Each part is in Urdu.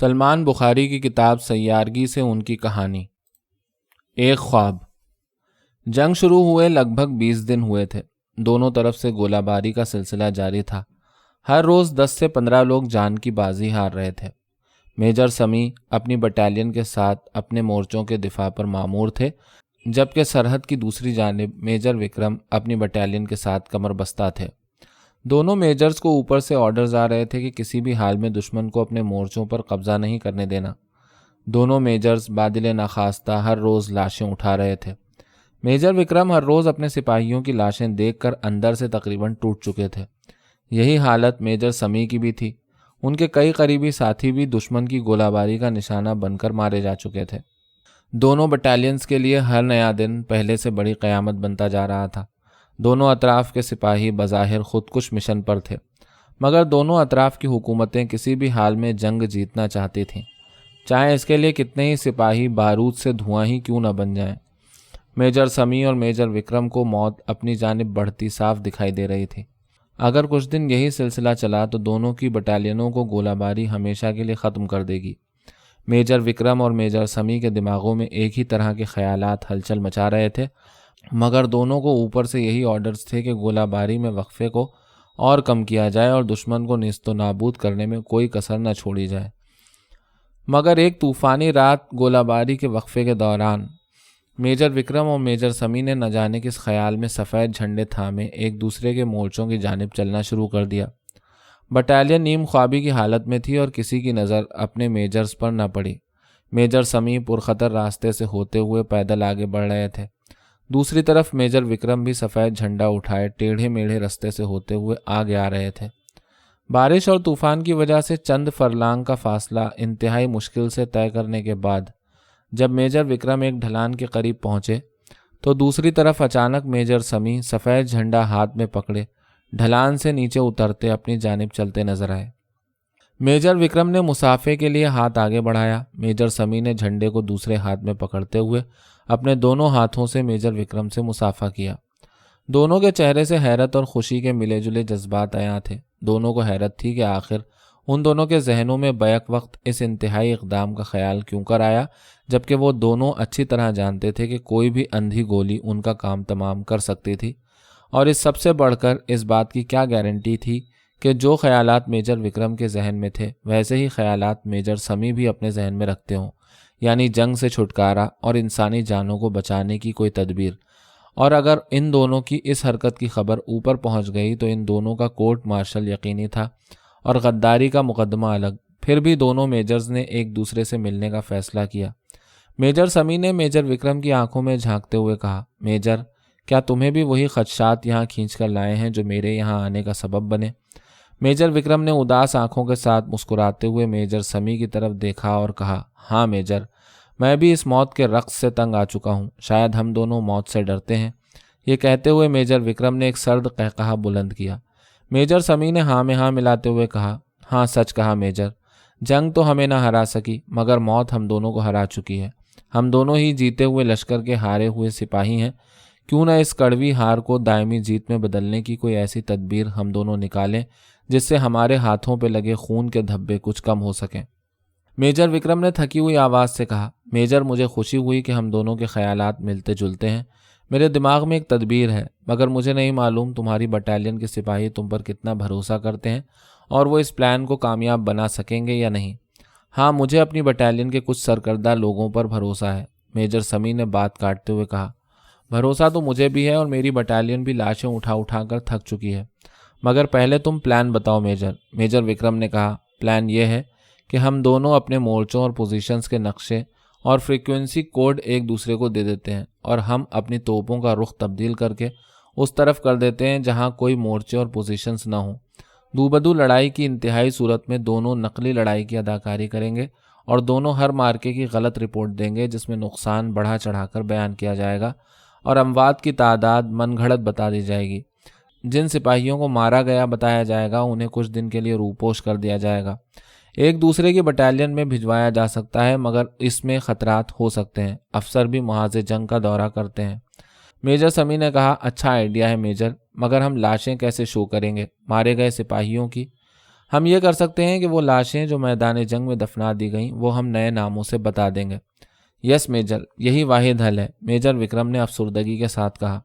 سلمان بخاری کی کتاب سیارگی سے ان کی کہانی۔ ایک خواب۔ جنگ شروع ہوئے لگ بھگ 20 دن ہوئے تھے۔ دونوں طرف سے گولہ باری کا سلسلہ جاری تھا۔ ہر روز 10 سے 15 لوگ جان کی بازی ہار رہے تھے۔ میجر سمیع اپنی بٹالین کے ساتھ اپنے مورچوں کے دفاع پر مامور تھے، جبکہ سرحد کی دوسری جانب میجر وکرم اپنی بٹالین کے ساتھ کمر بستہ تھے۔ دونوں میجرز کو اوپر سے آرڈرز آ رہے تھے کہ کسی بھی حال میں دشمن کو اپنے مورچوں پر قبضہ نہیں کرنے دینا۔ دونوں میجرز بادل ناخواستہ ہر روز لاشیں اٹھا رہے تھے۔ میجر وکرم ہر روز اپنے سپاہیوں کی لاشیں دیکھ کر اندر سے تقریباً ٹوٹ چکے تھے۔ یہی حالت میجر سمیع کی بھی تھی۔ ان کے کئی قریبی ساتھی بھی دشمن کی گولہ باری کا نشانہ بن کر مارے جا چکے تھے۔ دونوں بٹالینز کے لیے ہر نیا دن پہلے سے بڑی قیامت بنتا جا رہا تھا۔ دونوں اطراف کے سپاہی بظاہر خودکش مشن پر تھے، مگر دونوں اطراف کی حکومتیں کسی بھی حال میں جنگ جیتنا چاہتی تھیں، چاہے اس کے لیے کتنے ہی سپاہی بارود سے دھواں ہی کیوں نہ بن جائیں۔ میجر سمیع اور میجر وکرم کو موت اپنی جانب بڑھتی صاف دکھائی دے رہی تھی۔ اگر کچھ دن یہی سلسلہ چلا تو دونوں کی بٹالینوں کو گولہ باری ہمیشہ کے لیے ختم کر دے گی۔ میجر وکرم اور میجر سمیع کے دماغوں میں ایک ہی طرح کے خیالات ہلچل مچا رہے تھے، مگر دونوں کو اوپر سے یہی آرڈرز تھے کہ گولہ باری میں وقفے کو اور کم کیا جائے اور دشمن کو نیست و نابود کرنے میں کوئی کسر نہ چھوڑی جائے۔ مگر ایک طوفانی رات گولہ باری کے وقفے کے دوران میجر وکرم اور میجر سمیع نے نہ جانے کس خیال میں سفید جھنڈے تھامے ایک دوسرے کے مورچوں کی جانب چلنا شروع کر دیا۔ بٹالین نیم خوابی کی حالت میں تھی اور کسی کی نظر اپنے میجرز پر نہ پڑی۔ میجر سمیع پرخطر راستے سے ہوتے ہوئے پیدل آگے بڑھ رہے تھے۔ دوسری طرف میجر وکرم بھی سفید جھنڈا اٹھائے ٹیڑھے میڑھے رستے سے ہوتے ہوئے آگے آ رہے تھے۔ بارش اور طوفان کی وجہ سے چند فرلانگ کا فاصلہ انتہائی مشکل سے طے کرنے کے بعد جب میجر وکرم ایک ڈھلان کے قریب پہنچے تو دوسری طرف اچانک میجر سمیع سفید جھنڈا ہاتھ میں پکڑے ڈھلان سے نیچے اترتے اپنی جانب چلتے نظر آئے۔ میجر وکرم نے مسافے کے لیے ہاتھ آگے بڑھایا۔ میجر سمیع نے جھنڈے کو دوسرے ہاتھ میں پکڑتے ہوئے اپنے دونوں ہاتھوں سے میجر وکرم سے مصافحہ کیا۔ دونوں کے چہرے سے حیرت اور خوشی کے ملے جلے جذبات عیاں تھے۔ دونوں کو حیرت تھی کہ آخر ان دونوں کے ذہنوں میں بیک وقت اس انتہائی اقدام کا خیال کیوں کر آیا، جبکہ وہ دونوں اچھی طرح جانتے تھے کہ کوئی بھی اندھی گولی ان کا کام تمام کر سکتی تھی، اور اس سب سے بڑھ کر اس بات کی کیا گارنٹی تھی کہ جو خیالات میجر وکرم کے ذہن میں تھے ویسے ہی خیالات میجر سمیع بھی اپنے ذہن میں رکھتے ہوں، یعنی جنگ سے چھٹکارا اور انسانی جانوں کو بچانے کی کوئی تدبیر۔ اور اگر ان دونوں کی اس حرکت کی خبر اوپر پہنچ گئی تو ان دونوں کا کورٹ مارشل یقینی تھا اور غداری کا مقدمہ الگ۔ پھر بھی دونوں میجرز نے ایک دوسرے سے ملنے کا فیصلہ کیا۔ میجر سمیع نے میجر وکرم کی آنکھوں میں جھانکتے ہوئے کہا، میجر، کیا تمہیں بھی وہی خدشات یہاں کھینچ کر لائے ہیں جو میرے یہاں آنے کا سبب بنے؟ میجر وکرم نے اداس آنکھوں کے ساتھ مسکراتے ہوئے میجر سمیع کی طرف دیکھا اور کہا، ہاں میجر، میں بھی اس موت کے رقص سے تنگ آ چکا ہوں۔ شاید ہم دونوں موت سے ڈرتے ہیں۔ یہ کہتے ہوئے میجر وکرم نے ایک سرد قہقہہ بلند کیا۔ میجر سمیع نے ہاں میں ہاں ملاتے ہوئے کہا، ہاں سچ کہا میجر، جنگ تو ہمیں نہ ہرا سکی مگر موت ہم دونوں کو ہرا چکی ہے۔ ہم دونوں ہی جیتے ہوئے لشکر کے ہارے ہوئے سپاہی ہیں۔ کیوں نہ اس کڑوی ہار کو دائمی جیت میں بدلنے کی کوئی ایسی تدبیر ہم دونوں نکالیں جس سے ہمارے ہاتھوں پہ لگے خون کے دھبے کچھ کم ہو سکیں۔ میجر وکرم نے تھکی ہوئی آواز سے کہا، میجر، مجھے خوشی ہوئی کہ ہم دونوں کے خیالات ملتے جلتے ہیں۔ میرے دماغ میں ایک تدبیر ہے، مگر مجھے نہیں معلوم تمہاری بٹالین کے سپاہی تم پر کتنا بھروسہ کرتے ہیں اور وہ اس پلان کو کامیاب بنا سکیں گے یا نہیں۔ ہاں، مجھے اپنی بٹالین کے کچھ سرکردہ لوگوں پر بھروسہ ہے، میجر سمیع نے بات کاٹتے ہوئے کہا۔ بھروسہ تو مجھے بھی ہے اور میری بٹالین بھی لاشیں اٹھا اٹھا کر تھک چکی ہے، مگر پہلے تم پلان بتاؤ میجر۔ میجر وکرم نے کہا، پلان یہ ہے کہ ہم دونوں اپنے مورچوں اور پوزیشنز کے نقشے اور فریکوینسی کوڈ ایک دوسرے کو دے دیتے ہیں اور ہم اپنی توپوں کا رخ تبدیل کر کے اس طرف کر دیتے ہیں جہاں کوئی مورچے اور پوزیشنز نہ ہوں۔ دوبدو لڑائی کی انتہائی صورت میں دونوں نقلی لڑائی کی اداکاری کریں گے اور دونوں ہر مارکے کی غلط رپورٹ دیں گے جس میں نقصان بڑھا چڑھا کر بیان کیا جائے گا اور اموات کی تعداد من گھڑت بتا دی جائے گی۔ جن سپاہیوں کو مارا گیا بتایا جائے گا انہیں کچھ دن کے لیے روپوش کر دیا جائے گا۔ ایک دوسرے کی بٹالین میں بھجوایا جا سکتا ہے مگر اس میں خطرات ہو سکتے ہیں۔ افسر بھی محاذ جنگ کا دورہ کرتے ہیں۔ میجر سمیع نے کہا، اچھا آئیڈیا ہے میجر، مگر ہم لاشیں کیسے شو کریں گے مارے گئے سپاہیوں کی؟ ہم یہ کر سکتے ہیں کہ وہ لاشیں جو میدان جنگ میں دفنا دی گئیں وہ ہم نئے ناموں سے بتا دیں گے۔ یس میجر، یہی واحد حل ہے، میجر وکرم نے افسردگی کے ساتھ کہا۔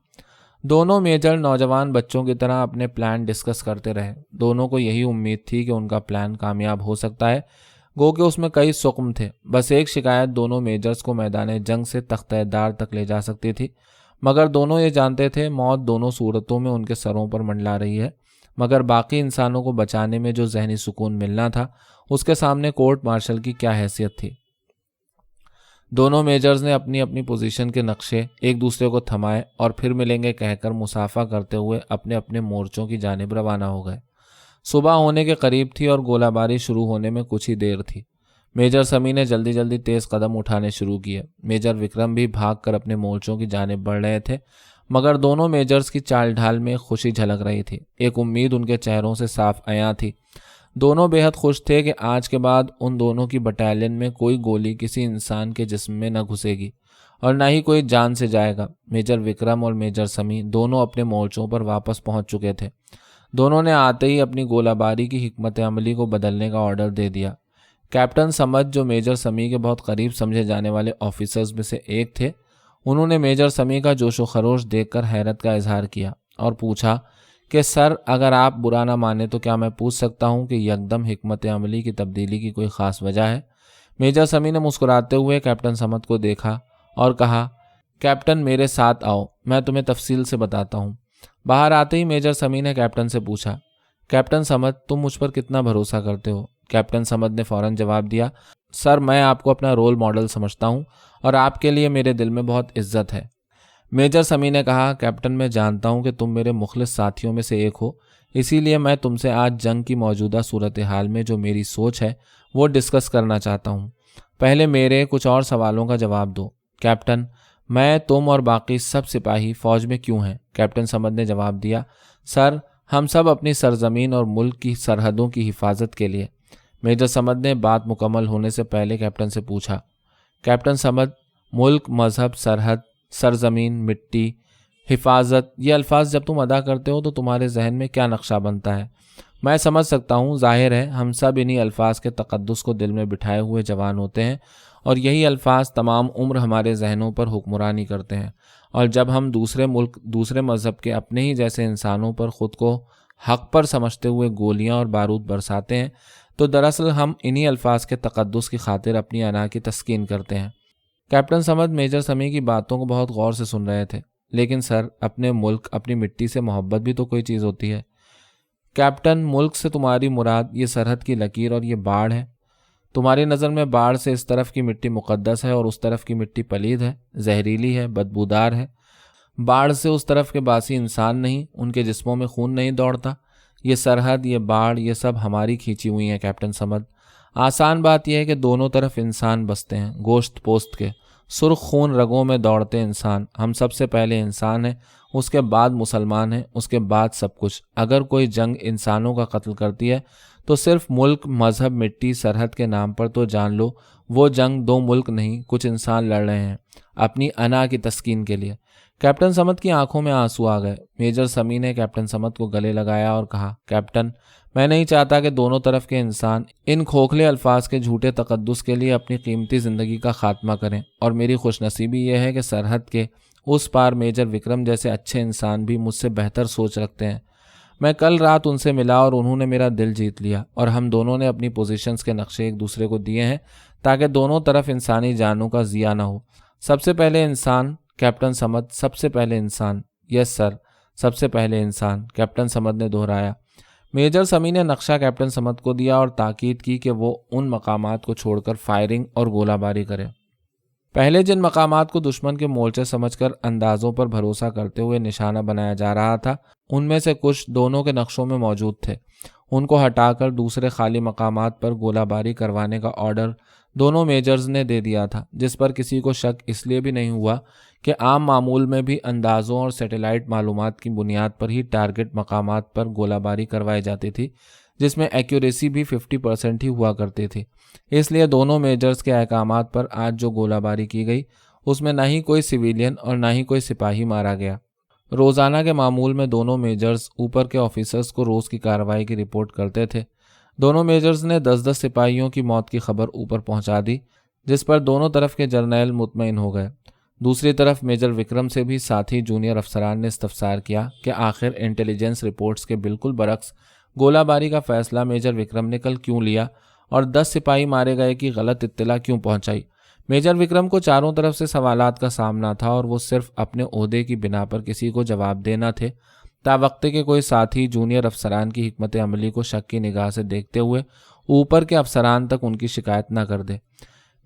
دونوں میجر نوجوان بچوں کی طرح اپنے پلان ڈسکس کرتے رہے۔ دونوں کو یہی امید تھی کہ ان کا پلان کامیاب ہو سکتا ہے، گو کہ اس میں کئی سقم تھے۔ بس ایک شکایت دونوں میجرز کو میدان جنگ سے تختہ دار تک لے جا سکتی تھی، مگر دونوں یہ جانتے تھے موت دونوں صورتوں میں ان کے سروں پر منڈلا رہی ہے، مگر باقی انسانوں کو بچانے میں جو ذہنی سکون ملنا تھا اس کے سامنے کورٹ مارشل کی کیا حیثیت تھی۔ دونوں میجرز نے اپنی اپنی پوزیشن کے نقشے ایک دوسرے کو تھمائے اور پھر ملیں گے کہہ کر مصافحہ کرتے ہوئے اپنے اپنے مورچوں کی جانب روانہ ہو گئے۔ صبح ہونے کے قریب تھی اور گولہ باری شروع ہونے میں کچھ ہی دیر تھی۔ میجر سمیع نے جلدی جلدی تیز قدم اٹھانے شروع کیے۔ میجر وکرم بھی بھاگ کر اپنے مورچوں کی جانب بڑھ رہے تھے، مگر دونوں میجرز کی چال ڈھال میں خوشی جھلک رہی تھی۔ ایک امید ان کے چہروں سے صاف عیاں تھی۔ دونوں بے حد خوش تھے کہ آج کے بعد ان دونوں کی بٹالین میں کوئی گولی کسی انسان کے جسم میں نہ گھسے گی اور نہ ہی کوئی جان سے جائے گا۔ میجر وکرم اور میجر سمیع دونوں اپنے مورچوں پر واپس پہنچ چکے تھے۔ دونوں نے آتے ہی اپنی گولہ باری کی حکمت عملی کو بدلنے کا آرڈر دے دیا۔ کیپٹن سمت، جو میجر سمیع کے بہت قریب سمجھے جانے والے آفیسرز میں سے ایک تھے، انہوں نے میجر سمیع کا جوش و خروش دیکھ کر حیرت کا اظہار کیا اور پوچھا کہ سر، اگر آپ برا نہ مانے تو کیا میں پوچھ سکتا ہوں کہ یکدم حکمت عملی کی تبدیلی کی کوئی خاص وجہ ہے؟ میجر سمیع نے مسکراتے ہوئے کیپٹن سمت کو دیکھا اور کہا، کیپٹن میرے ساتھ آؤ، میں تمہیں تفصیل سے بتاتا ہوں۔ باہر آتے ہی میجر سمیع نے کیپٹن سے پوچھا، کیپٹن سمت، تم مجھ پر کتنا بھروسہ کرتے ہو؟ کیپٹن سمت نے فوراً جواب دیا، سر میں آپ کو اپنا رول ماڈل سمجھتا ہوں اور آپ کے لیے میرے دل میں بہت عزت ہے۔ میجر سمیع نے کہا، کیپٹن میں جانتا ہوں کہ تم میرے مخلص ساتھیوں میں سے ایک ہو، اسی لیے میں تم سے آج جنگ کی موجودہ صورتحال میں جو میری سوچ ہے وہ ڈسکس کرنا چاہتا ہوں۔ پہلے میرے کچھ اور سوالوں کا جواب دو۔ کیپٹن، میں، تم اور باقی سب سپاہی فوج میں کیوں ہیں؟ کیپٹن سمت نے جواب دیا، سر ہم سب اپنی سرزمین اور ملک کی سرحدوں کی حفاظت کے لیے۔ میجر سمت نے بات مکمل ہونے سے پہلے کیپٹن سے پوچھا، کیپٹن سمت، ملک، مذہب، سرحد، سرزمین، مٹی، حفاظت، یہ الفاظ جب تم ادا کرتے ہو تو تمہارے ذہن میں کیا نقشہ بنتا ہے؟ میں سمجھ سکتا ہوں، ظاہر ہے ہم سب انہی الفاظ کے تقدس کو دل میں بٹھائے ہوئے جوان ہوتے ہیں اور یہی الفاظ تمام عمر ہمارے ذہنوں پر حکمرانی کرتے ہیں، اور جب ہم دوسرے ملک، دوسرے مذہب کے اپنے ہی جیسے انسانوں پر خود کو حق پر سمجھتے ہوئے گولیاں اور بارود برساتے ہیں تو دراصل ہم انہی الفاظ کے تقدس کی خاطر اپنی انا کی تسکین کرتے ہیں۔ کیپٹن سمت میجر سمیع کی باتوں کو بہت غور سے سن رہے تھے۔ لیکن سر، اپنے ملک، اپنی مٹی سے محبت بھی تو کوئی چیز ہوتی ہے۔ کیپٹن، ملک سے تمہاری مراد یہ سرحد کی لکیر اور یہ باڑ ہے؟ تمہاری نظر میں باڑ سے اس طرف کی مٹی مقدس ہے اور اس طرف کی مٹی پلید ہے، زہریلی ہے، بدبودار ہے۔ باڑ سے اس طرف کے باسی انسان نہیں، ان کے جسموں میں خون نہیں دوڑتا۔ یہ سرحد، یہ باڑ، یہ سب ہماری کھینچی ہوئی ہیں کیپٹن سمت۔ آسان بات یہ ہے کہ دونوں طرف انسان بستے ہیں، گوشت پوست کے، سرخ خون رگوں میں دوڑتے انسان۔ ہم سب سے پہلے انسان ہیں، اس کے بعد مسلمان ہیں، اس کے بعد سب کچھ۔ اگر کوئی جنگ انسانوں کا قتل کرتی ہے تو صرف ملک، مذہب، مٹی، سرحد کے نام پر تو جان لو وہ جنگ دو ملک نہیں، کچھ انسان لڑ رہے ہیں اپنی انا کی تسکین کے لیے۔ کیپٹن سمت کی آنکھوں میں آنسو آ گئے۔ میجر سمیع نے کیپٹن سمت کو گلے لگایا اور کہا، کیپٹن، میں نہیں چاہتا کہ دونوں طرف کے انسان ان کھوکھلے الفاظ کے جھوٹے تقدس کے لیے اپنی قیمتی زندگی کا خاتمہ کریں، اور میری خوش نصیبی یہ ہے کہ سرحد کے اس پار میجر وکرم جیسے اچھے انسان بھی مجھ سے بہتر سوچ رکھتے ہیں۔ میں کل رات ان سے ملا اور انہوں نے میرا دل جیت لیا، اور ہم دونوں نے اپنی پوزیشنز کے نقشے ایک دوسرے کو دیے ہیں تاکہ دونوں طرف انسانی جانوں کا ضیاع نہ ہو۔ سب سے پہلے انسان، کیپٹن سمت، سب سے پہلے انسان۔ یس سر، سب سے پہلے انسان، کیپٹن سمت نے دہرایا۔ میجر سمیع نے نقشہ کیپٹن سمت کو دیا اور تاکید کی کہ وہ ان مقامات کو چھوڑ کر فائرنگ اور گولہ باری کرے۔ پہلے جن مقامات کو دشمن کے مورچے سمجھ کر اندازوں پر بھروسہ کرتے ہوئے نشانہ بنایا جا رہا تھا، ان میں سے کچھ دونوں کے نقشوں میں موجود تھے۔ ان کو ہٹا کر دوسرے خالی مقامات پر گولہ باری کروانے کا آرڈر دونوں میجرز نے دے دیا تھا، جس پر کسی کو شک اس لیے بھی نہیں ہوا کہ عام معمول میں بھی اندازوں اور سیٹلائٹ معلومات کی بنیاد پر ہی ٹارگٹ مقامات پر گولہ باری کروائی جاتی تھی، جس میں ایکیوریسی بھی 50% ہی ہوا کرتی تھی۔ اس لیے دونوں میجرز کے احکامات پر آج جو گولہ باری کی گئی اس میں نہ ہی کوئی سویلین اور نہ ہی کوئی سپاہی مارا گیا۔ روزانہ کے معمول میں دونوں میجرز اوپر کے آفیسرز کو روز کی کارروائی کی رپورٹ کرتے تھے۔ دونوں میجرز نے 10-10 سپاہیوں کی موت کی خبر اوپر پہنچا دی، جس پر دونوں طرف کے جرنیل مطمئن ہو گئے۔ دوسری طرف میجر وکرم سے بھی ساتھی جونیئر افسران نے استفسار کیا کہ آخر انٹیلیجنس رپورٹس کے بالکل برعکس گولہ باری کا فیصلہ میجر وکرم نے کل کیوں لیا اور 10 سپاہی مارے گئے کی غلط اطلاع کیوں پہنچائی۔ میجر وکرم کو چاروں طرف سے سوالات کا سامنا تھا اور وہ صرف اپنے عہدے کی بنا پر کسی کو جواب دینا تھے، تاوقتے کے کوئی ساتھی جونیئر افسران کی حکمت عملی کو شک کی نگاہ سے دیکھتے ہوئے اوپر کے افسران تک ان کی شکایت نہ کر دے۔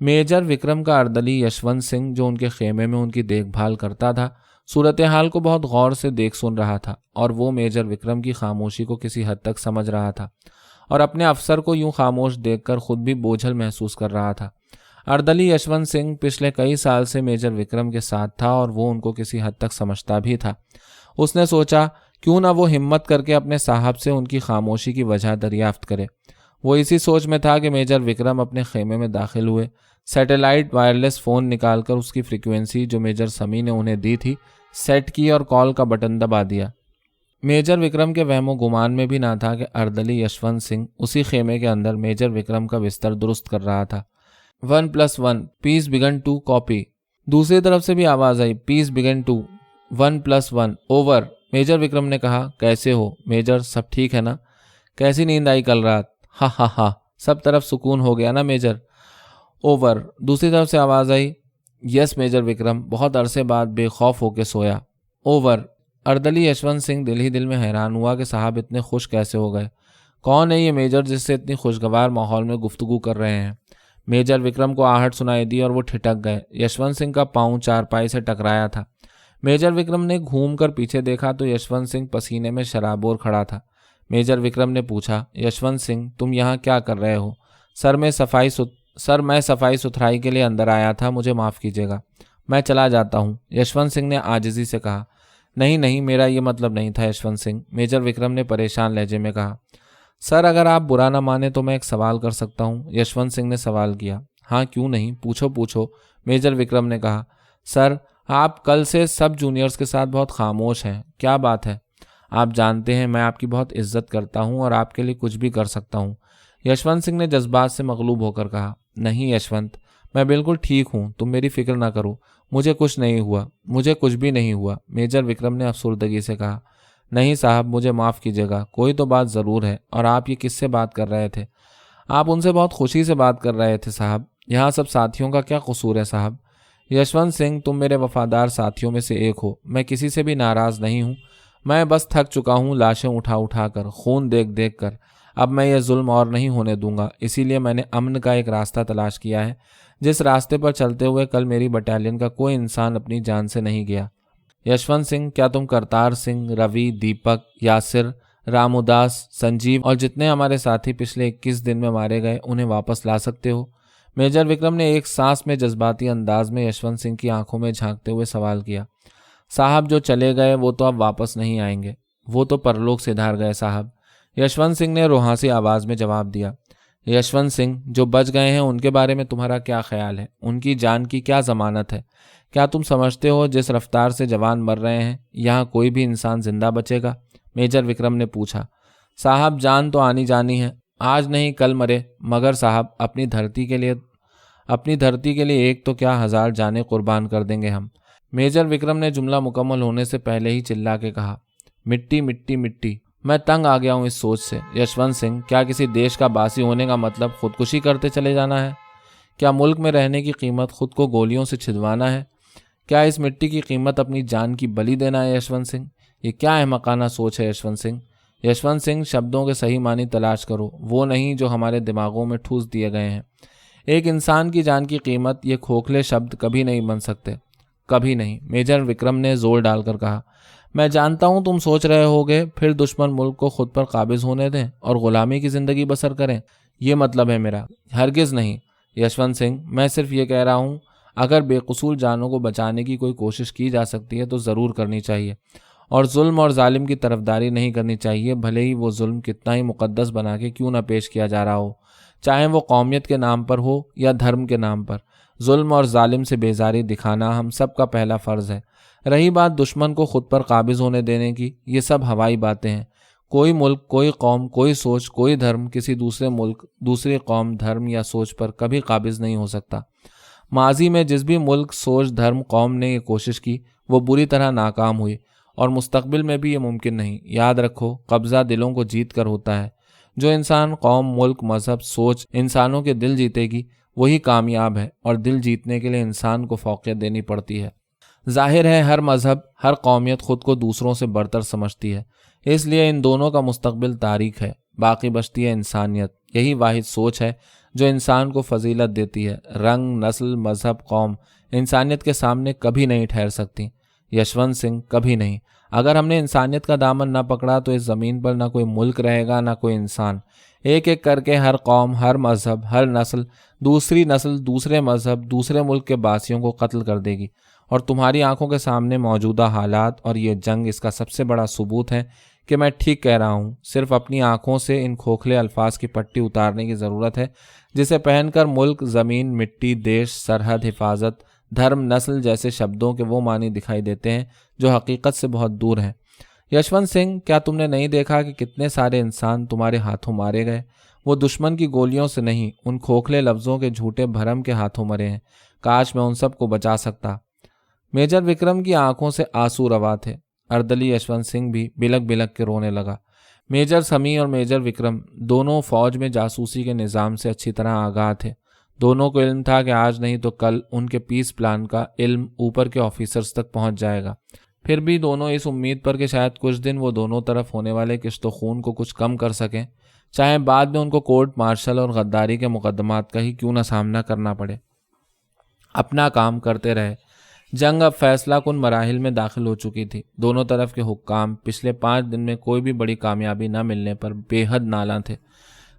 میجر وکرم کا اردلی یشونت سنگھ جو ان کے خیمے میں ان کی دیکھ بھال کرتا تھا، صورتحال کو بہت غور سے دیکھ سن رہا تھا اور وہ میجر وکرم کی خاموشی کو کسی حد تک سمجھ رہا تھا اور اپنے افسر کو یوں خاموش دیکھ کر خود بھی بوجھل محسوس کر رہا تھا۔ اردلی یشونت سنگھ پچھلے کئی سال سے میجر وکرم کے ساتھ تھا اور وہ ان کو کسی حد تک سمجھتا بھی تھا۔ اس نے سوچا کیوں نہ وہ ہمت کر کے اپنے صاحب سے ان کی خاموشی کی وجہ دریافت کرے۔ وہ اسی سوچ میں تھا کہ میجر وکرم اپنے خیمے میں داخل ہوئے۔ سیٹلائٹ وائرلیس فون نکال کر اس کی فریکوینسی جو میجر سمی نے انہیں دی تھی سیٹ کی اور کال کا بٹن دبا دیا۔ میجر وکرم کے وہم و گمان میں بھی نہ تھا کہ اردلی یشونت سنگھ اسی خیمے کے اندر میجر وکرم کا بستر درست کر رہا تھا۔ 1+1 پیس بگن 2 کاپی۔ دوسری طرف سے بھی آواز آئی، پیس بگن 2 1+1 اوور۔ میجر وکرم نے کہا، کیسے ہو میجر، سب ٹھیک ہے نا؟ کیسی نیند آئی کل رات؟ ہاں ہاں ہاں، سب طرف سکون ہو گیا نا میجر؟ اوور۔ دوسری طرف سے آواز آئی، یس میجر وکرم، بہت عرصے بعد بے خوف ہو کے سویا۔ اوور۔ اردلی یشونت سنگھ دل ہی دل میں حیران ہوا کہ صاحب اتنے خوش کیسے ہو گئے۔ کون ہے یہ میجر جس سے اتنی خوشگوار ماحول میں گفتگو کر رہے ہیں؟ میجر وکرم کو آہٹ سنائی دی اور وہ ٹھٹک گئے۔ یشونت سنگھ کا پاؤں چارپائی سے ٹکرایا تھا۔ میجر وکرم نے گھوم کر پیچھے دیکھا تو یشونت سنگھ پسینے میں شرابور کھڑا تھا۔ میجر وکرم نے پوچھا، یشونت سنگھ تم یہاں کیا کر رہے ہو؟ سر میں صفائی ستھرائی کے لیے اندر آیا تھا، مجھے معاف کیجیے گا، میں چلا جاتا ہوں، یشونت سنگھ نے عاجزی سے کہا۔ نہیں میرا یہ مطلب نہیں تھا یشونت سنگھ، میجر وکرم نے پریشان لہجے میں کہا۔ سر اگر آپ برا نہ مانے تو میں ایک سوال کر سکتا ہوں، یشونت سنگھ نے سوال کیا۔ ہاں کیوں نہیں، پوچھو، میجر وکرم نے کہا۔ سر آپ کل سے سب جونیئرز کے ساتھ بہت خاموش ہیں، کیا بات ہے؟ آپ جانتے ہیں میں آپ کی بہت عزت کرتا ہوں اور آپ کے لیے کچھ بھی کر سکتا ہوں، یشونت سنگھ نے جذبات سے مغلوب ہو کر کہا۔ نہیں یشونت، میں بالکل ٹھیک ہوں، تم میری فکر نہ کرو، مجھے کچھ بھی نہیں ہوا، میجر وکرم نے افسردگی سے کہا۔ نہیں صاحب، مجھے معاف کیجیے گا، کوئی تو بات ضرور ہے، اور آپ یہ کس سے بات کر رہے تھے؟ آپ ان سے بہت خوشی سے بات کر رہے تھے صاحب، یہاں سب ساتھیوں کا کیا قصور ہے صاحب؟ یشونت سنگھ تم میرے وفادار ساتھیوں میں سے ایک ہو، میں کسی سے بھی ناراض نہیں ہوں، میں بس تھک چکا ہوں لاشیں اٹھا کر، خون دیکھ کر، اب میں یہ ظلم اور نہیں ہونے دوں گا، اسی لیے میں نے امن کا ایک راستہ تلاش کیا ہے، جس راستے پر چلتے ہوئے کل میری بٹالین کا کوئی انسان اپنی جان سے نہیں گیا۔ یشونت سنگھ کیا تم کرتار سنگھ، روی، دیپک، یاسر، رام اداس، سنجیو اور جتنے ہمارے ساتھی پچھلے 21 دن میں مارے گئے انہیں واپس لا سکتے ہو؟ میجر وکرم نے ایک سانس میں جذباتی انداز میں یشونت سنگھ کی آنکھوں میں جھانکتے ہوئے سوال کیا۔ صاحب جو چلے گئے وہ تو اب واپس نہیں آئیں گے، وہ تو پرلوک سدھار گئے صاحب، یشونت سنگھ نے روحانسی آواز میں جواب دیا۔ یشونت سنگھ جو بچ گئے ہیں ان کے بارے میں تمہارا کیا خیال ہے؟ ان کی جان کی کیا ضمانت ہے؟ کیا تم سمجھتے ہو جس رفتار سے جوان مر رہے ہیں یہاں کوئی بھی انسان زندہ بچے گا؟ میجر وکرم نے پوچھا۔ صاحب جان تو آنی جانی ہے، آج نہیں کل مرے، مگر صاحب اپنی دھرتی کے لیے ایک تو کیا 1000 جانیں قربان کر دیں گے ہم۔ میجر وکرم نے جملہ مکمل ہونے سے پہلے ہی چلا کے کہا، مٹی مٹی مٹی، میں تنگ آ گیا ہوں اس سوچ سے۔ یشونت سنگھ کیا کسی دیش کا باسی ہونے کا مطلب خودکشی کرتے چلے جانا ہے؟ کیا ملک میں رہنے کی قیمت خود کو گولیوں سے چھدوانا ہے؟ کیا اس مٹی کی قیمت اپنی جان کی بلی دینا ہے یشونت سنگھ؟ یہ کیا احمقانہ سوچ ہے یشونت سنگھ؟ یشونت سنگھ شبدوں کے صحیح معنی تلاش کرو، وہ نہیں جو ہمارے دماغوں میں ٹھوس دیے گئے ہیں۔ ایک انسان کی جان کی قیمت یہ کھوکھلے شبد کبھی نہیں بن سکتے، کبھی نہیں، میجر وکرم نے زور ڈال کر کہا۔ میں جانتا ہوں تم سوچ رہے ہوگے پھر دشمن ملک کو خود پر قابض ہونے دیں اور غلامی کی زندگی بسر کریں، یہ مطلب ہے میرا، ہرگز نہیں یشونت سنگھ، میں صرف یہ کہہ رہا ہوں اگر بے قصور جانوں کو بچانے کی کوئی کوشش کی جا سکتی ہے تو ضرور کرنی چاہیے، اور ظلم اور ظالم کی طرفداری نہیں کرنی چاہیے، بھلے ہی وہ ظلم کتنا ہی مقدس بنا کے کیوں نہ پیش کیا جا رہا ہو، چاہے وہ قومیت کے نام پر ہو یا دھرم کے نام پر۔ ظلم اور ظالم سے بیزاری دکھانا ہم سب کا پہلا فرض ہے۔ رہی بات دشمن کو خود پر قابض ہونے دینے کی، یہ سب ہوائی باتیں ہیں، کوئی ملک، کوئی قوم، کوئی سوچ، کوئی دھرم کسی دوسرے ملک، دوسری قوم، دھرم یا سوچ پر کبھی قابض نہیں ہو سکتا۔ ماضی میں جس بھی ملک، سوچ، دھرم، قوم نے یہ کوشش کی وہ بری طرح ناکام ہوئی، اور مستقبل میں بھی یہ ممکن نہیں۔ یاد رکھو، قبضہ دلوں کو جیت کر ہوتا ہے۔ جو انسان، قوم، ملک، مذہب، سوچ، انسانوں کے دل جیتے گی وہی کامیاب ہے، اور دل جیتنے کے لیے انسان کو فوقیت دینی پڑتی ہے۔ ظاہر ہے ہر مذہب، ہر قومیت خود کو دوسروں سے برتر سمجھتی ہے، اس لیے ان دونوں کا مستقبل تاریک ہے۔ باقی بچتی ہے انسانیت، یہی واحد سوچ ہے جو انسان کو فضیلت دیتی ہے۔ رنگ، نسل، مذہب، قوم انسانیت کے سامنے کبھی نہیں ٹھہر سکتی۔ یشونت سنگھ، کبھی نہیں۔ اگر ہم نے انسانیت کا دامن نہ پکڑا تو اس زمین پر نہ کوئی ملک رہے گا، نہ کوئی انسان۔ ایک ایک کر کے ہر قوم، ہر مذہب، ہر نسل دوسری نسل، دوسرے مذہب، دوسرے ملک کے باسیوں کو قتل کر دے گی، اور تمہاری آنکھوں کے سامنے موجودہ حالات اور یہ جنگ اس کا سب سے بڑا ثبوت ہے کہ میں ٹھیک کہہ رہا ہوں۔ صرف اپنی آنکھوں سے ان کھوکھلے الفاظ کی پٹی اتارنے کی ضرورت ہے جسے پہن کر ملک، زمین، مٹی، دیش، سرحد، حفاظت، دھرم، نسل جیسے شبدوں کے وہ معنی دکھائی دیتے ہیں جو حقیقت سے بہت دور ہیں۔ یشونت سنگھ، کیا تم نے نہیں دیکھا کہ کتنے سارے انسان تمہارے ہاتھوں مارے گئے؟ وہ دشمن کی گولیوں سے نہیں، ان کھوکھلے لفظوں کے جھوٹے بھرم کے ہاتھوں مرے ہیں۔ کاش میں ان سب کو بچا سکتا۔ میجر وکرم کی آنکھوں سے آنسو روا تھے۔ اردلی یشونت سنگھ بھی بلک بلک کے رونے لگا۔ میجر سمیع اور میجر وکرم دونوں فوج میں جاسوسی کے نظام سے اچھی طرح آگاہ تھے۔ دونوں کو علم تھا کہ آج نہیں تو کل ان کے پیس پلان کا علم اوپر کے آفیسرز تک پہنچ جائے گا۔ پھر بھی دونوں اس امید پر کہ شاید کچھ دن وہ دونوں طرف ہونے والے کشت و خون کو کچھ کم کر سکیں، چاہے بعد میں ان کو کورٹ مارشل اور غداری کے مقدمات کا ہی کیوں نہ سامنا کرنا پڑے، اپنا کام کرتے رہے۔ جنگ اب فیصلہ کن مراحل میں داخل ہو چکی تھی۔ دونوں طرف کے حکام پچھلے 5 دن میں کوئی بھی بڑی کامیابی نہ ملنے پر بے حد نالاں تھے۔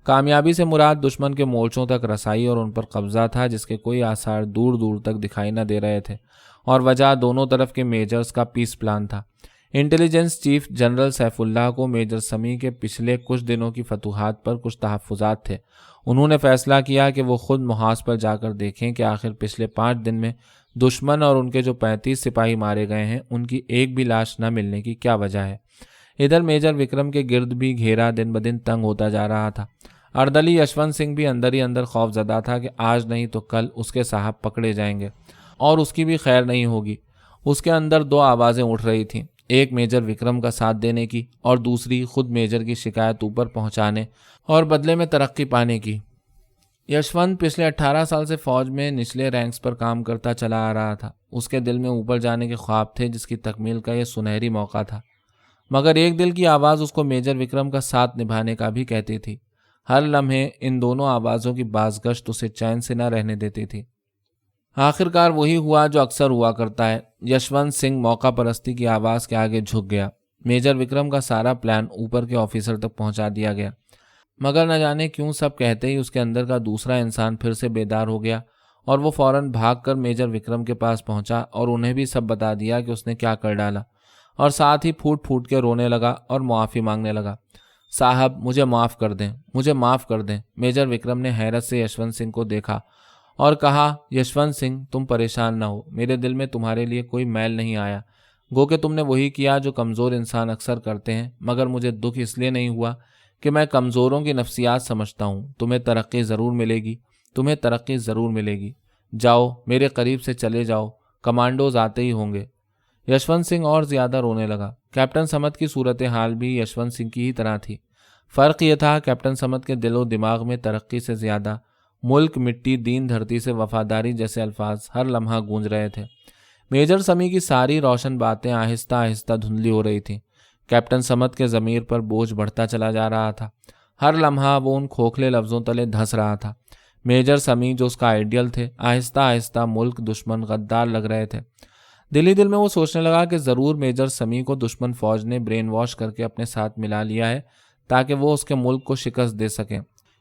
کامیابی سے مراد دشمن کے مورچوں تک رسائی اور ان پر قبضہ تھا جس کے کوئی آثار دور دور تک دکھائی نہ دے رہے تھے، اور وجہ دونوں طرف کے میجرز کا پیس پلان تھا۔ Intelligence chief general Saif Ullah کو میجر سمیع کے پچھلے کچھ دنوں کی فتوحات پر کچھ تحفظات تھے۔ انہوں نے فیصلہ کیا کہ وہ خود محاذ پر جا کر دیکھیں کہ آخر پچھلے 5 دن میں دشمن اور ان کے جو 35 سپاہی مارے گئے ہیں ان کی ایک بھی لاش نہ ملنے کی کیا وجہ ہے۔ ادھر میجر وکرم کے گرد بھی گھیرا دن بدن تنگ ہوتا جا رہا تھا۔ اردلی یشونت سنگھ بھی اندر ہی اندر خوف زدہ تھا کہ آج نہیں تو کل اس کے صاحب پکڑے جائیں گے اور اس کی بھی خیر نہیں ہوگی۔ اس کے اندر 2 آوازیں اٹھ رہی تھیں، ایک میجر وکرم کا ساتھ دینے کی اور دوسری خود میجر کی شکایت اوپر پہنچانے اور بدلے میں ترقی پانے کی۔ یشونت پچھلے 18 سال سے فوج میں نچلے رینکس پر کام کرتا چلا آ رہا تھا۔ اس کے دل میں اوپر جانے کے خواب تھے جس کی تکمیل کا یہ سنہری موقع تھا، مگر ایک دل کی آواز اس کو میجر وکرم کا ساتھ نبھانے کا بھی کہتی تھی۔ ہر لمحے ان دونوں آوازوں کی بازگشت اسے چین سے نہ رہنے دیتی تھی۔ آخرکار وہی ہوا جو اکثر ہوا کرتا ہے۔ یشونت سنگھ موقع پرستی کی آواز کے آگے جھک گیا۔ میجر وکرم کا سارا پلان اوپر کے آفیسر تک پہنچا دیا گیا، مگر نہ جانے کیوں سب کہتے ہی اس کے اندر کا دوسرا انسان پھر سے بیدار ہو گیا، اور وہ فوراً بھاگ کر میجر وکرم کے پاس پہنچا اور انہیں بھی سب بتا دیا کہ اس نے کیا کر ڈالا، اور ساتھ ہی پھوٹ پھوٹ کے رونے لگا اور معافی مانگنے لگا۔ صاحب، مجھے معاف کر دیں، مجھے معاف کر دیں۔ میجر وکرم نے حیرت سے یشونت سنگھ کو دیکھا اور کہا، یشونت سنگھ، تم پریشان نہ ہو، میرے دل میں تمہارے لیے کوئی میل نہیں آیا، گو کہ تم نے وہی کیا جو کمزور انسان اکثر کرتے ہیں، مگر مجھے دکھ اس لیے نہیں ہوا کہ میں کمزوروں کی نفسیات سمجھتا ہوں۔ تمہیں ترقی ضرور ملے گی، تمہیں ترقی ضرور ملے گی۔ جاؤ، میرے قریب سے چلے جاؤ، کمانڈوز آتے ہی ہوں گے۔ یشونت سنگھ اور زیادہ رونے لگا۔ کیپٹن سمت کی صورتحال بھی یشونت سنگھ کی ہی طرح تھی۔ فرق یہ تھا کیپٹن سمت کے دل و دماغ میں ترقی سے زیادہ ملک، مٹی، دین، دھرتی سے وفاداری جیسے الفاظ ہر لمحہ گونج رہے تھے۔ میجر سمیع کی ساری روشن باتیں آہستہ آہستہ دھندلی ہو رہی تھیں۔ کیپٹن سمت کے ضمیر پر بوجھ بڑھتا چلا جا رہا تھا۔ ہر لمحہ وہ ان کھوکھلے لفظوں تلے دھس رہا تھا۔ میجر سمیع جو اس کا آئیڈیل تھے، آہستہ آہستہ ملک، دشمن، غدار لگ رہے تھے۔ دل ہی دل میں وہ سوچنے لگا کہ ضرور میجر سمیع کو دشمن فوج نے برین واش کر کے اپنے ساتھ ملا لیا ہے تاکہ وہ اس کے ملک کو شکست دے سکیں۔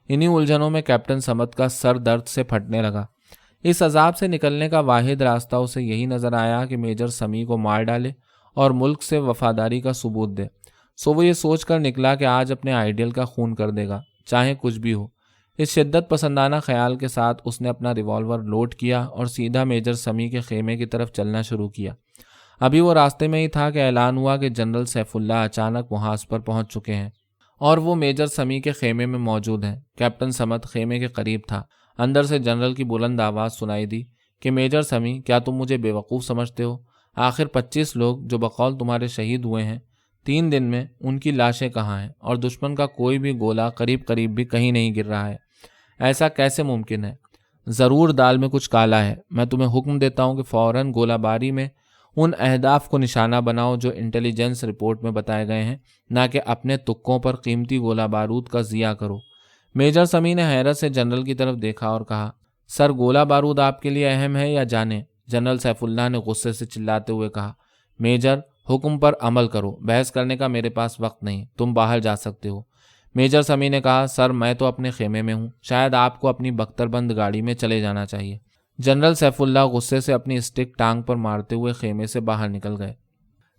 انہی الجھنوں میں کیپٹن سمت کا سر درد سے پھٹنے لگا۔ اس عذاب سے نکلنے کا واحد راستہ اسے یہی نظر آیا کہ میجر سمیع کو مار ڈالے اور ملک سے وفاداری کا ثبوت دے۔ سو وہ یہ سوچ کر نکلا کہ آج اپنے آئیڈیل کا خون کر دے گا، چاہے کچھ بھی ہو۔ اس شدت پسندانہ خیال کے ساتھ اس نے اپنا ریوالور لوڈ کیا اور سیدھا میجر سمیع کے خیمے کی طرف چلنا شروع کیا۔ ابھی وہ راستے میں ہی تھا کہ اعلان ہوا کہ جنرل سیف اللہ اچانک محاذ پر پہنچ چکے ہیں۔ اور وہ میجر سمیع کے خیمے میں موجود ہیں۔ کیپٹن صمد خیمے کے قریب تھا۔ اندر سے جنرل کی بلند آواز سنائی دی کہ میجر سمیع، کیا تم مجھے بیوقوف سمجھتے ہو؟ آخر 25 لوگ جو بقول تمہارے شہید ہوئے ہیں 3 دن میں، ان کی لاشیں کہاں ہیں؟ اور دشمن کا کوئی بھی گولہ قریب بھی کہیں نہیں گر رہا ہے۔ ایسا کیسے ممکن ہے؟ ضرور دال میں کچھ کالا ہے۔ میں تمہیں حکم دیتا ہوں کہ فوراً گولہ باری میں ان اہداف کو نشانہ بناؤ جو انٹیلیجنس رپورٹ میں بتائے گئے ہیں، نہ کہ اپنے تکوں پر قیمتی گولہ بارود کا ضیاع کرو۔ میجر سمیع نے حیرت سے جنرل کی طرف دیکھا اور کہا، سر گولہ بارود آپ کے لیے اہم ہے یا جانیں؟ جنرل سیف اللہ نے غصے سے چلاتے ہوئے کہا، میجر حکم پر عمل کرو، بحث کرنے کا میرے پاس وقت نہیں، تم باہر جا سکتے ہو۔ میجر سمیع نے کہا، سر میں تو اپنے خیمے میں ہوں، شاید آپ کو اپنی بختر بند گاڑی میں چلے جانا چاہیے۔ جنرل سیف اللہ غصے سے اپنی اسٹک ٹانگ پر مارتے ہوئے خیمے سے باہر نکل گئے۔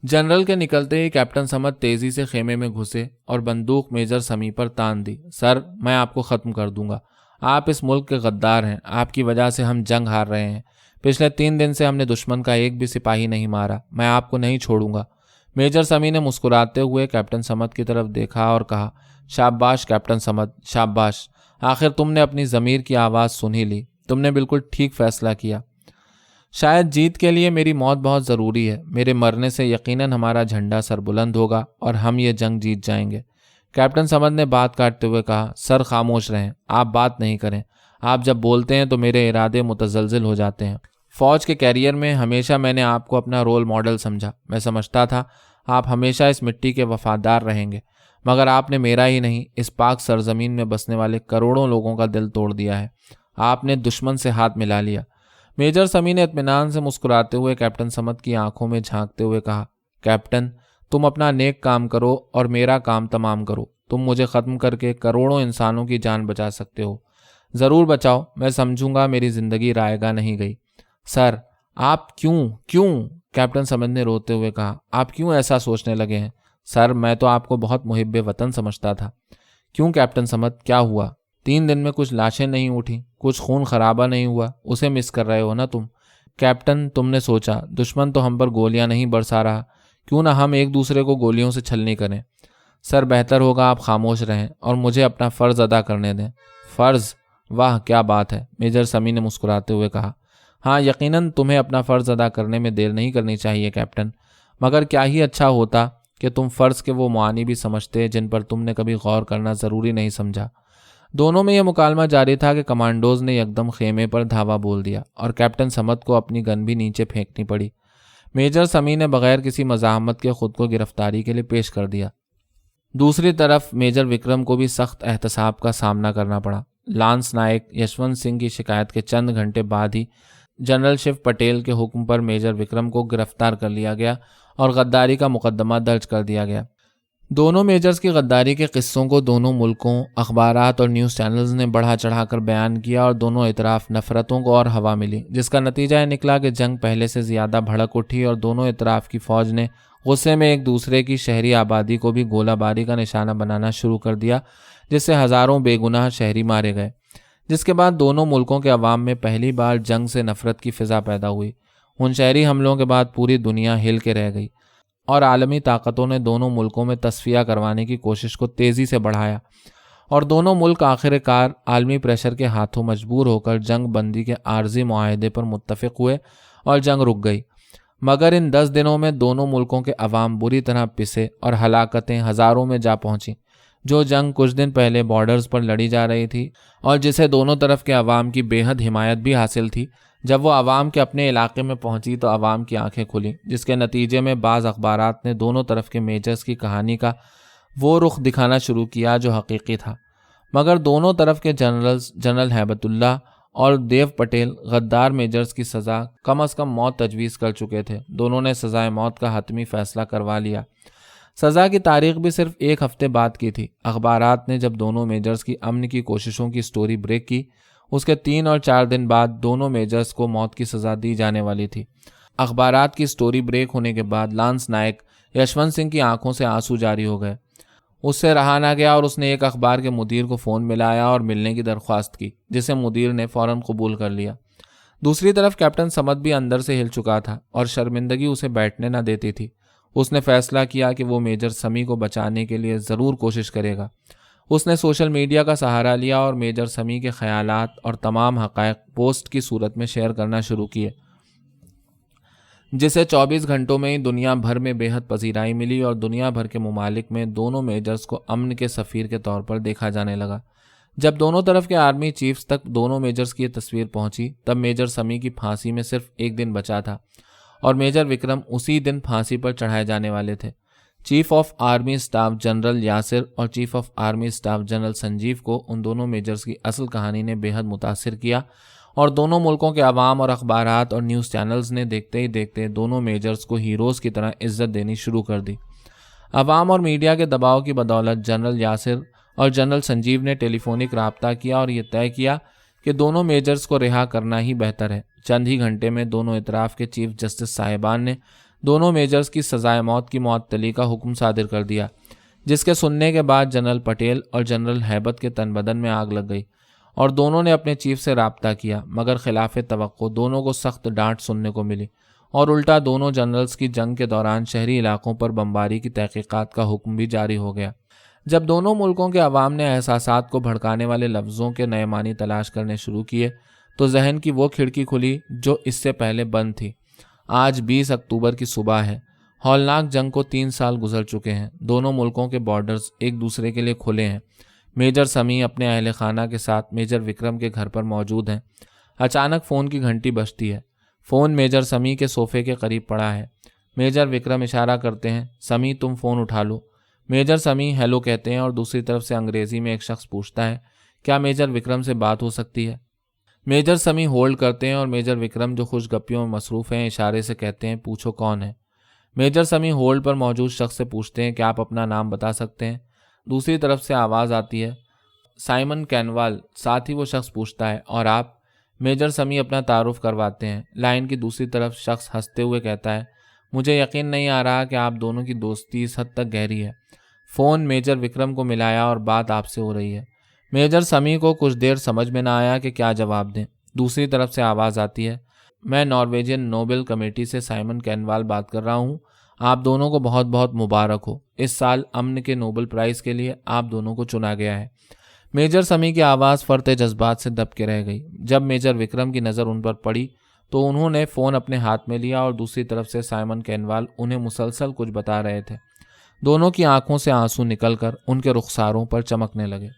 جنرل کے نکلتے ہی کیپٹن صمد تیزی سے خیمے میں گھسے اور بندوق میجر سمیع پر تان دی۔ سر میں آپ کو ختم کر دوں گا، آپ اس ملک کے غدار ہیں، آپ کی وجہ سے ہم جنگ ہار رہے ہیں، پچھلے 3 دن سے ہم نے دشمن کا ایک بھی سپاہی نہیں مارا، میں آپ کو نہیں چھوڑوں گا۔ میجر سمیع نے مسکراتے ہوئے کیپٹن صمد کی طرف دیکھا اور کہا، شاباش کیپٹن صمد، شاباش، آخر تم نے اپنی ضمیر کی آواز سن ہی لی، تم نے بالکل ٹھیک فیصلہ کیا۔ شاید جیت کے لیے میری موت بہت ضروری ہے، میرے مرنے سے یقیناً ہمارا جھنڈا سر بلند ہوگا اور ہم یہ جنگ جیت جائیں گے۔ کیپٹن صمد نے بات کاٹتے ہوئے کہا، سر خاموش رہیں، آپ بات نہیں کریں، آپ جب بولتے ہیں تو میرے ارادے متزلزل ہو جاتے ہیں۔ فوج کے کیریئر میں ہمیشہ میں نے آپ کو اپنا رول ماڈل سمجھا، میں سمجھتا تھا آپ ہمیشہ اس مٹی کے وفادار رہیں گے، مگر آپ نے میرا ہی نہیں، اس پاک سرزمین میں بسنے والے کروڑوں لوگوں کا دل توڑ دیا ہے، آپ نے دشمن سے ہاتھ ملا لیا۔ میجر سمیع نے اطمینان سے مسکراتے ہوئے کیپٹن صمد کی آنکھوں میں جھانکتے ہوئے کہا، کیپٹن تم اپنا نیک کام کرو اور میرا کام تمام کرو، تم مجھے ختم کر کے کروڑوں انسانوں کی جان بچا سکتے ہو، ضرور بچاؤ، میں سمجھوں گا میری زندگی رائے گاہ نہیں گئی۔ سر آپ کیوں کیپٹن صمد نے روتے ہوئے کہا، آپ کیوں ایسا سوچنے لگے ہیں؟ سر میں تو آپ کو بہت محب وطن سمجھتا تھا۔ کیوں کیپٹن صمد، کیا ہوا؟ 3 دن میں کچھ لاشیں نہیں اٹھی، کچھ خون خرابہ نہیں ہوا، اسے مس کر رہے ہو نا تم؟ کیپٹن تم نے سوچا دشمن تو ہم پر گولیاں نہیں برسا رہا، کیوں نہ ہم ایک دوسرے کو گولیوں سے چھلنی کریں؟ سر بہتر ہوگا آپ خاموش رہیں اور مجھے اپنا فرض ادا کرنے دیں۔ فرض؟ واہ کیا بات ہے، میجر سمیع نے مسکراتے ہوئے کہا، ہاں یقیناً تمہیں اپنا فرض ادا کرنے میں دیر نہیں کرنی چاہیے کیپٹن، مگر کیا ہی اچھا ہوتا کہ تم فرض کے وہ معانی بھی سمجھتے جن پر تم نے کبھی غور کرنا ضروری نہیں سمجھا۔ دونوں میں یہ مکالمہ جاری تھا کہ کمانڈوز نے یکدم خیمے پر دھاوا بول دیا اور کیپٹن صمد کو اپنی گن بھی نیچے پھینکنی پڑی۔ میجر سمیع نے بغیر کسی مزاحمت کے خود کو گرفتاری کے لیے پیش کر دیا۔ دوسری طرف میجر وکرم کو بھی سخت احتساب کا سامنا کرنا پڑا۔ لانس نائک یشونت سنگھ کی شکایت کے چند گھنٹے بعد ہی جنرل شیو پٹیل کے حکم پر میجر وکرم کو گرفتار کر لیا گیا اور غداری کا مقدمہ درج کر دیا گیا۔ دونوں میجرز کی غداری کے قصوں کو دونوں ملکوں، اخبارات اور نیوز چینلز نے بڑھا چڑھا کر بیان کیا اور دونوں اطراف نفرتوں کو اور ہوا ملی، جس کا نتیجہ یہ نکلا کہ جنگ پہلے سے زیادہ بھڑک اٹھی اور دونوں اطراف کی فوج نے غصے میں ایک دوسرے کی شہری آبادی کو بھی گولہ باری کا نشانہ بنانا شروع کر دیا، جس سے ہزاروں بے گناہ شہری مارے گئے، جس کے بعد دونوں ملکوں کے عوام میں پہلی بار جنگ سے نفرت کی فضا پیدا ہوئی۔ ان شہری حملوں کے بعد پوری دنیا ہل کے رہ گئی اور عالمی طاقتوں نے دونوں ملکوں میں تصفیہ کروانے کی کوشش کو تیزی سے بڑھایا اور دونوں ملک آخر کار عالمی پریشر کے ہاتھوں مجبور ہو کر جنگ بندی کے عارضی معاہدے پر متفق ہوئے اور جنگ رک گئی۔ مگر ان 10 دنوں میں دونوں ملکوں کے عوام بری طرح پسے اور ہلاکتیں ہزاروں میں جا پہنچیں۔ جو جنگ کچھ دن پہلے بارڈرز پر لڑی جا رہی تھی اور جسے دونوں طرف کے عوام کی بے حد حمایت بھی حاصل تھی، جب وہ عوام کے اپنے علاقے میں پہنچی تو عوام کی آنکھیں کھلیں، جس کے نتیجے میں بعض اخبارات نے دونوں طرف کے میجرز کی کہانی کا وہ رخ دکھانا شروع کیا جو حقیقی تھا۔ مگر دونوں طرف کے جنرل ہیبت اللہ اور دیو پٹیل غدار میجرز کی سزا کم از کم موت تجویز کر چکے تھے۔ دونوں نے سزائے موت کا حتمی فیصلہ کروا لیا۔ سزا کی تاریخ بھی صرف 1 ہفتے بعد کی تھی۔ اخبارات نے جب دونوں میجرز کی امن کی کوششوں کی سٹوری بریک کی، اس کے 3 اور 4 دن بعد دونوں میجرز کو موت کی سزا دی جانے والی تھی۔ اخبارات کی سٹوری بریک ہونے کے بعد لانس نائک یشونت سنگھ کی آنکھوں سے آنسو جاری ہو گئے۔ اس سے رہا نہ گیا اور اس نے ایک اخبار کے مدیر کو فون ملایا اور ملنے کی درخواست کی، جسے مدیر نے فوراً قبول کر لیا۔ دوسری طرف کیپٹن صمد بھی اندر سے ہل چکا تھا اور شرمندگی اسے بیٹھنے نہ دیتی تھی۔ اس نے فیصلہ کیا کہ وہ میجر سمیع کو بچانے کے لیے ضرور کوشش کرے گا۔ اس نے سوشل میڈیا کا سہارا لیا اور میجر سمیع کے خیالات اور تمام حقائق پوسٹ کی صورت میں شیئر کرنا شروع کیے، جسے 24 گھنٹوں میں ہی دنیا بھر میں بے حد پذیرائی ملی اور دنیا بھر کے ممالک میں دونوں میجرز کو امن کے سفیر کے طور پر دیکھا جانے لگا۔ جب دونوں طرف کے آرمی چیفز تک دونوں میجرز کی یہ تصویر پہنچی، تب میجر سمیع کی پھانسی میں صرف ایک دن بچا تھا اور میجر وکرم اسی دن پھانسی پر چڑھائے جانے والے تھے۔ Chief of army staff general Yasir اور chief of army staff general Sanjeev کو ان دونوں میجرز کی اصل کہانی نے بے حد متاثر کیا اور دونوں ملکوں کے عوام اور اخبارات اور نیوز چینلز نے دیکھتے ہی دیکھتے دونوں میجرز کو ہیروز کی طرح عزت دینی شروع کر دی۔ عوام اور میڈیا کے دباؤ کی بدولت جنرل یاسر اور جنرل سنجیو نے ٹیلی فونک رابطہ کیا اور یہ طے کیا کہ دونوں میجرز کو رہا کرنا ہی بہتر ہے۔ چند ہی گھنٹے میں دونوں اطراف کے چیف جسٹس صاحبان نے دونوں میجرز کی سزائے موت کی معطلی کا حکم صادر کر دیا، جس کے سننے کے بعد جنرل پٹیل اور جنرل ہیبت کے تن بدن میں آگ لگ گئی اور دونوں نے اپنے چیف سے رابطہ کیا، مگر خلاف توقع دونوں کو سخت ڈانٹ سننے کو ملی اور الٹا دونوں جنرلز کی جنگ کے دوران شہری علاقوں پر بمباری کی تحقیقات کا حکم بھی جاری ہو گیا۔ جب دونوں ملکوں کے عوام نے احساسات کو بھڑکانے والے لفظوں کے نئے معنی تلاش کرنے شروع کیے تو ذہن کی وہ کھڑکی کھلی جو اس سے پہلے بند تھی۔ آج 20 اکتوبر کی صبح ہے۔ ہولناک جنگ کو 3 سال گزر چکے ہیں۔ دونوں ملکوں کے بارڈرز ایک دوسرے کے لیے کھلے ہیں۔ میجر سمیع اپنے اہل خانہ کے ساتھ میجر وکرم کے گھر پر موجود ہیں۔ اچانک فون کی گھنٹی بجتی ہے۔ فون میجر سمیع کے صوفے کے قریب پڑا ہے۔ میجر وکرم اشارہ کرتے ہیں، سمیع تم فون اٹھا لو۔ میجر سمیع ہیلو کہتے ہیں اور دوسری طرف سے انگریزی میں ایک شخص پوچھتا ہے، کیا میجر وکرم سے بات ہو سکتی ہے؟ میجر سمیع ہولڈ کرتے ہیں اور میجر وکرم جو خوش گپیوں میں مصروف ہیں اشارے سے کہتے ہیں، پوچھو کون ہے؟ میجر سمیع ہولڈ پر موجود شخص سے پوچھتے ہیں، کیا آپ اپنا نام بتا سکتے ہیں؟ دوسری طرف سے آواز آتی ہے، سائمن کینوال۔ ساتھ ہی وہ شخص پوچھتا ہے، اور آپ؟ میجر سمیع اپنا تعارف کرواتے ہیں۔ لائن کی دوسری طرف شخص ہنستے ہوئے کہتا ہے، مجھے یقین نہیں آ رہا کہ آپ دونوں کی دوستی اس حد تک گہری ہے۔ فون میجر وکرم کو ملایا اور بات آپ سے ہو رہی ہے۔ میجر سمیع کو کچھ دیر سمجھ میں نہ آیا کہ کیا جواب دیں۔ دوسری طرف سے آواز آتی ہے، میں نارویجین نوبل کمیٹی سے سائمن کینوال بات کر رہا ہوں۔ آپ دونوں کو بہت بہت مبارک ہو۔ اس سال امن کے نوبل پرائز کے لیے آپ دونوں کو چنا گیا ہے۔ میجر سمیع کی آواز فرط جذبات سے دب کے رہ گئی۔ جب میجر وکرم کی نظر ان پر پڑی تو انہوں نے فون اپنے ہاتھ میں لیا اور دوسری طرف سے سائمن کینوال انہیں مسلسل کچھ بتا رہے تھے۔ دونوں کی آنکھوں سے آنسو نکل کر ان کے رخساروں پر چمکنے لگے۔